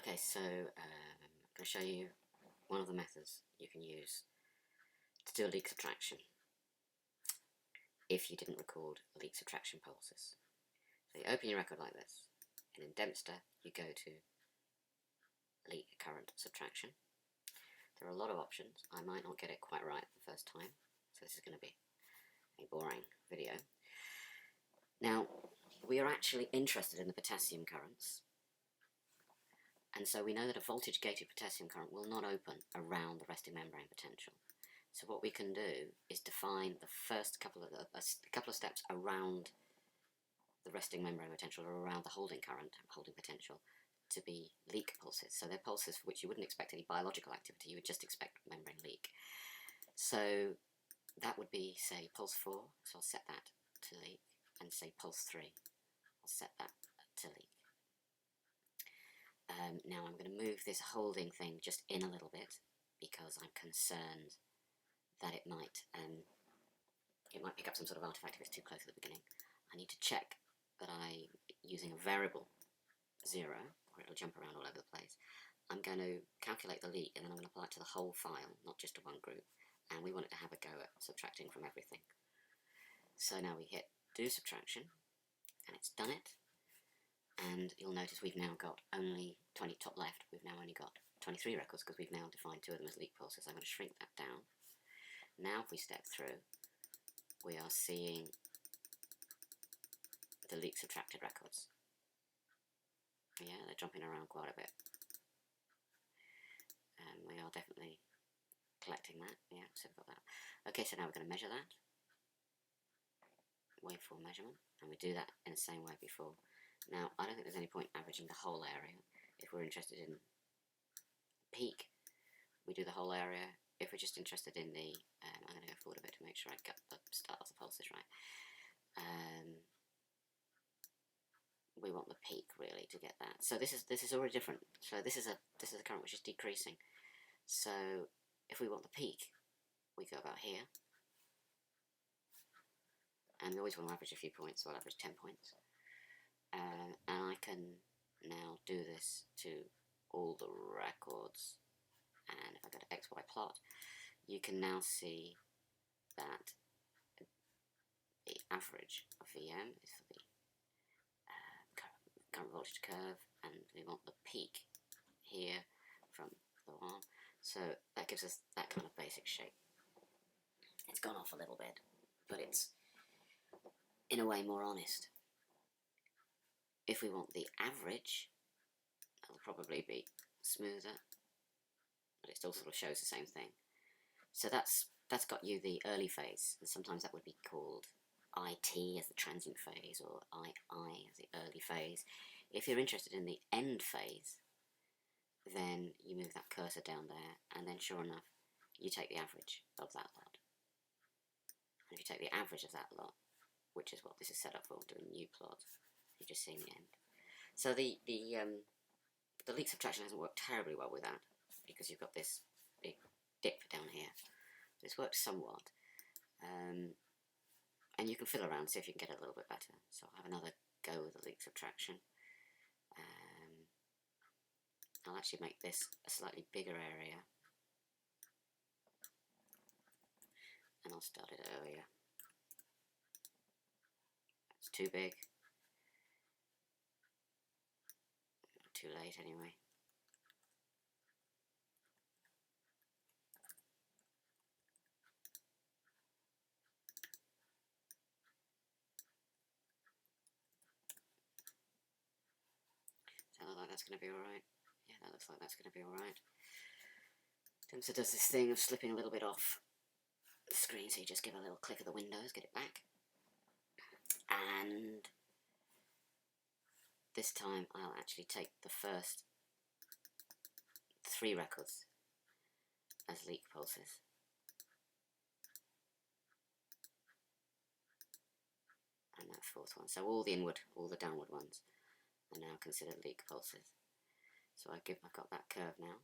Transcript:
Okay, so I'm going to show you one of the methods you can use to do a leak subtraction if you didn't record leak subtraction pulses. So you open your record like this, and in Dempster you go to leak current subtraction. There are a lot of options. I might not get it quite right the first time, so this is going to be a boring video. Now, we are actually interested in the potassium currents, and so we know that a voltage-gated potassium current will not open around the resting membrane potential. So what we can do is define the first couple of steps around the resting membrane potential, or around the holding current, holding potential, to be leak pulses. So they're pulses for which you wouldn't expect any biological activity, you would just expect membrane leak. So that would be, say, pulse 4, so I'll set that to leak, and say pulse 3, I'll set that to leak. Now I'm going to move this holding thing just in a little bit, because I'm concerned that it might pick up some sort of artifact if it's too close at the beginning. I need to check that I'm using a variable 0, or it'll jump around all over the place. I'm going to calculate the leak, and then I'm going to apply it to the whole file, not just to one group, and we want it to have a go at subtracting from everything. So now we hit do subtraction, and it's done it, and you'll notice we've now got only 20, top left, we've now only got 23 records, because we've now defined 2 of them as leak pulses. I'm going to shrink that down. Now if we step through, we are seeing the leak subtracted records. Yeah, they're jumping around quite a bit. We are definitely collecting that. Yeah, so we've got that. Okay, so now we're going to measure that. Waveform measurement, and we do that in the same way before. Now, I don't think there's any point averaging the whole area. If we're interested in peak, we do the whole area. If we're just interested in the, I'm going to go forward a bit to make sure I got the start of the pulses right. We want the peak really to get that. So this is already different. So this is a current which is decreasing. So if we want the peak, we go about here, and we always want to average a few points. So I'll average 10 points, and I can now do this to all the records. And if I go to XY plot, you can now see that the average of VM is for the current voltage curve, and we want the peak here from the one. So that gives us that kind of basic shape. It's gone off a little bit, but it's in a way more honest. If we want the average, that'll probably be smoother, but it still sort of shows the same thing. So that's got you the early phase, and sometimes that would be called IT as the transient phase, or II as the early phase. If you're interested in the end phase, then you move that cursor down there, and then sure enough, you take the average of that lot. And if you take the average of that lot, which is what this is set up for, do a new plot, you're just seeing the end. So the leak subtraction hasn't worked terribly well with that, because you've got this big dip down here. So it's worked somewhat. And you can fiddle around, see if you can get it a little bit better. So I'll have another go with the leak subtraction. I'll actually make this a slightly bigger area, and I'll start it earlier. It's too big. Too late anyway. Does that look like that's going to be alright? Yeah, that looks like that's going to be alright. Dempster does this thing of slipping a little bit off the screen, so you just give a little click of the windows, get it back. And this time I'll actually take the first 3 records as leak pulses. And that 4th one. So all the inward, all the downward ones are now considered leak pulses. So I've got that curve now.